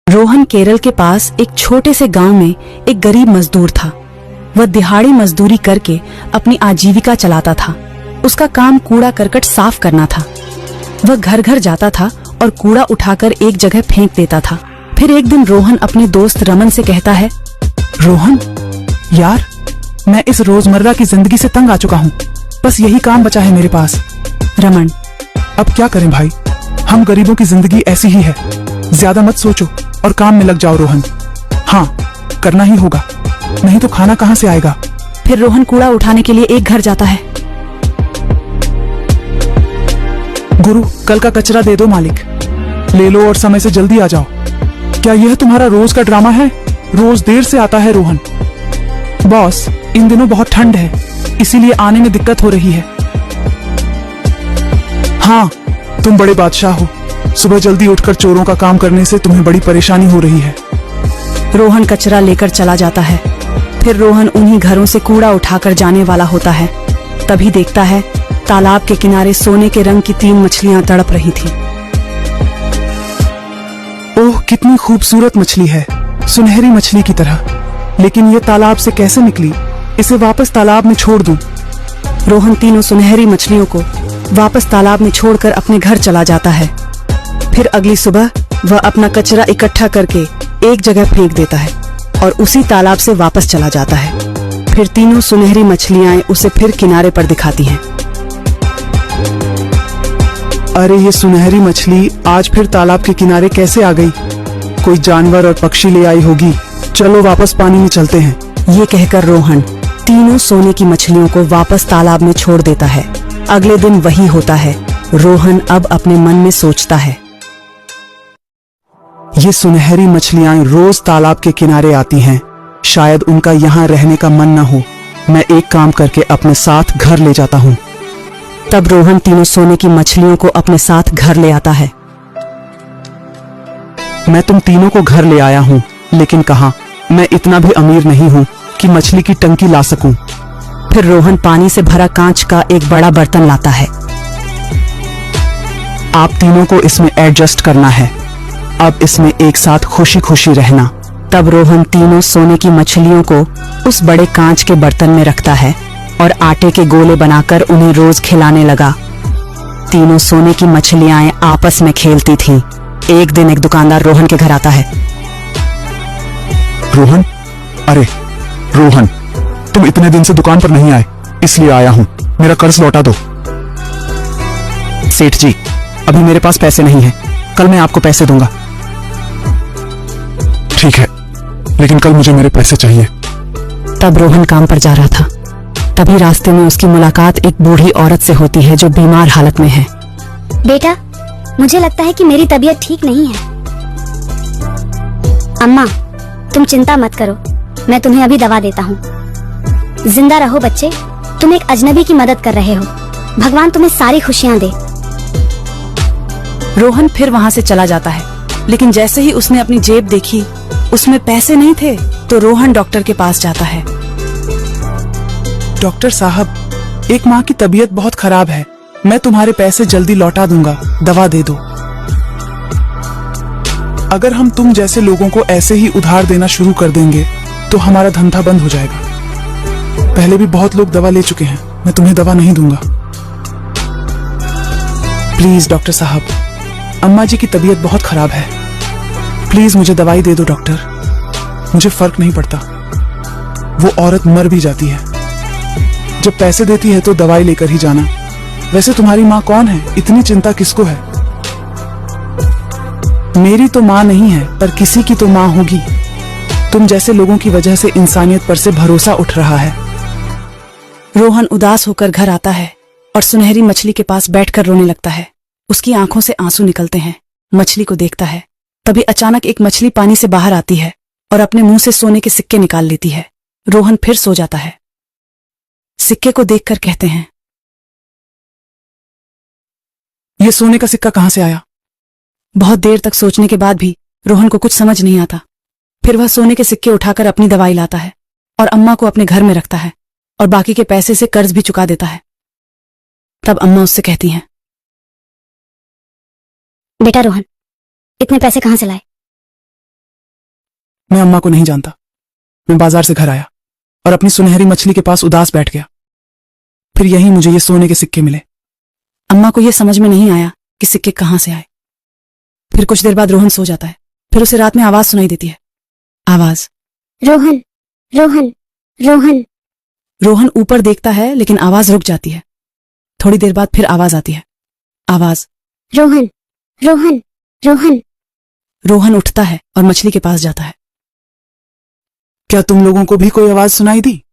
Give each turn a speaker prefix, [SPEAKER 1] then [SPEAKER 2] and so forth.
[SPEAKER 1] रोहन केरल के पास एक छोटे से गांव में एक गरीब मजदूर था। वह दिहाड़ी मजदूरी करके अपनी आजीविका चलाता था। उसका काम कूड़ा करकट साफ करना था। वह घर घर जाता था और कूड़ा उठाकर एक जगह फेंक देता था। फिर एक दिन रोहन अपने दोस्त रमन से कहता है,
[SPEAKER 2] रोहन यार, मैं इस रोजमर्रा की जिंदगी से तंग आ चुका हूँ। बस यही काम बचा है मेरे पास।
[SPEAKER 1] रमन,
[SPEAKER 2] अब क्या करें भाई, हम गरीबों की जिंदगी ऐसी ही है। ज्यादा मत सोचो और काम में लग जाओ रोहन। हाँ, करना ही होगा, नहीं तो खाना कहाँ से आएगा।
[SPEAKER 1] फिर रोहन कूड़ा उठाने के लिए एक घर जाता है।
[SPEAKER 2] गुरु, कल का कचरा दे दो मालिक। ले लो और समय से जल्दी आ जाओ। क्या यह तुम्हारा रोज का ड्रामा है? रोज देर से आता है रोहन। बॉस, इन दिनों बहुत ठंड है, इसीलिए आने में दिक्कत हो रही है। हाँ, तुम बड़े बादशाह हो। सुबह जल्दी उठकर चोरों का काम करने से तुम्हें बड़ी परेशानी हो रही है।
[SPEAKER 1] रोहन कचरा लेकर चला जाता है। फिर रोहन उन्हीं घरों से कूड़ा उठाकर जाने वाला होता है। तभी देखता है तालाब के किनारे सोने के रंग की 3 मछलियां तड़प रही थी।
[SPEAKER 2] ओह, कितनी खूबसूरत मछली है, सुनहरी मछली की तरह। लेकिन ये तालाब से कैसे निकली? इसे वापस तालाब में छोड़ दूं।
[SPEAKER 1] रोहन तीनों सुनहरी मछलियों को वापस तालाब में छोड़कर अपने घर चला जाता है। फिर अगली सुबह वह अपना कचरा इकट्ठा करके एक जगह फेंक देता है और उसी तालाब से वापस चला जाता है। फिर तीनों सुनहरी मछलियां उसे फिर किनारे पर दिखाती हैं।
[SPEAKER 2] अरे, ये सुनहरी मछली आज फिर तालाब के किनारे कैसे आ गई? कोई जानवर और पक्षी ले आई होगी। चलो वापस पानी में चलते हैं।
[SPEAKER 1] ये कहकर रोहन तीनों सोने की मछलियों को वापस तालाब में छोड़ देता है। अगले दिन वही होता है। रोहन अब अपने मन में सोचता है,
[SPEAKER 2] ये सुनहरी मछलियां रोज तालाब के किनारे आती हैं। शायद उनका यहाँ रहने का मन न हो। मैं एक काम करके अपने साथ घर ले जाता हूँ।
[SPEAKER 1] तब रोहन तीनों सोने की मछलियों को अपने साथ घर ले आता है।
[SPEAKER 2] मैं तुम तीनों को घर ले आया हूँ, लेकिन कहाँ? मैं इतना भी अमीर नहीं हूँ कि मछली की टंकी ला सकूं।
[SPEAKER 1] फिर रोहन पानी से भरा कांच का एक बड़ा बर्तन लाता है।
[SPEAKER 2] आप तीनों को इसमें एडजस्ट करना है। अब इसमें एक साथ खुशी खुशी रहना।
[SPEAKER 1] तब रोहन तीनों सोने की मछलियों को उस बड़े कांच के बर्तन में रखता है और आटे के गोले बनाकर उन्हें रोज खिलाने लगा। तीनों सोने की मछलियां आपस में खेलती थीं। एक दिन एक दुकानदार रोहन के घर आता है।
[SPEAKER 2] रोहन, अरे रोहन, तुम इतने दिन से दुकान पर नहीं आए, इसलिए आया हूँ। मेरा कर्ज लौटा दो। सेठ जी, अभी मेरे पास पैसे नहीं हैं, कल मैं आपको पैसे दूंगा। ठीक है, लेकिन कल मुझे मेरे पैसे चाहिए।
[SPEAKER 1] तब रोहन काम पर जा रहा था। तभी रास्ते में उसकी मुलाकात एक बूढ़ी औरत से होती है जो बीमार हालत में है।
[SPEAKER 3] बेटा, मुझे लगता है कि मेरी तबीयत ठीक नहीं है। अम्मा, तुम चिंता मत करो, मैं तुम्हें अभी दवा देता हूँ। जिंदा रहो बच्चे, तुम एक अजनबी की मदद कर रहे हो। भगवान तुम्हें सारी खुशियाँ दे।
[SPEAKER 1] रोहन फिर वहाँ से चला जाता है, लेकिन जैसे ही उसने अपनी जेब देखी, उसमें पैसे नहीं थे। तो रोहन डॉक्टर के पास जाता है।
[SPEAKER 2] डॉक्टर साहब, एक माँ की तबीयत बहुत खराब है। मैं तुम्हारे पैसे जल्दी लौटा दूंगा, दवा दे दो। अगर हम तुम जैसे लोगों को ऐसे ही उधार देना शुरू कर देंगे तो हमारा धंधा बंद हो जाएगा। पहले भी बहुत लोग दवा ले चुके हैं, मैं तुम्हें दवा नहीं दूंगा। प्लीज डॉक्टर साहब, अम्मा जी की तबीयत बहुत खराब है। प्लीज मुझे दवाई दे दो डॉक्टर। मुझे फर्क नहीं पड़ता, वो औरत मर भी जाती है। जब पैसे देती है तो दवाई लेकर ही जाना। वैसे तुम्हारी माँ कौन है? इतनी चिंता किसको है? मेरी तो माँ नहीं है, पर किसी की तो माँ होगी। तुम जैसे लोगों की वजह से इंसानियत पर से भरोसा उठ रहा है।
[SPEAKER 1] रोहन उदास होकर घर आता है और सुनहरी मछली के पास बैठकर रोने लगता है। उसकी आंखों से आंसू निकलते हैं। मछली को देखता है। तभी अचानक एक मछली पानी से बाहर आती है और अपने मुंह से सोने के सिक्के निकाल लेती है। रोहन फिर सो जाता है। सिक्के को देखकर कहते हैं,
[SPEAKER 2] ये सोने का सिक्का कहाँ से आया?
[SPEAKER 1] बहुत देर तक सोचने के बाद भी रोहन को कुछ समझ नहीं आता। फिर वह सोने के सिक्के उठाकर अपनी दवाई लाता है और अम्मा को अपने घर में रखता है और बाकी के पैसे से कर्ज भी चुका देता है। तब अम्मा उससे कहती हैं,
[SPEAKER 3] बेटा रोहन, इतने पैसे कहाँ से लाए?
[SPEAKER 2] मैं अम्मा को नहीं जानता। मैं बाजार से घर आया और अपनी सुनहरी मछली के पास उदास बैठ गया। फिर यहीं मुझे ये सोने के सिक्के मिले।
[SPEAKER 1] अम्मा को यह समझ में नहीं आया कि सिक्के कहां से आए। फिर कुछ देर बाद रोहन सो जाता है। फिर उसे रात में आवाज सुनाई देती है। आवाज,
[SPEAKER 3] रोहन, रोहन, रोहन।
[SPEAKER 1] रोहन ऊपर देखता है लेकिन आवाज रुक जाती है। थोड़ी देर बाद फिर आवाज आती है। आवाज,
[SPEAKER 3] रोहन, रोहन, रोहन।
[SPEAKER 1] रोहन उठता है और मछली के पास जाता है।
[SPEAKER 2] क्या तुम लोगों को भी कोई आवाज सुनाई दी?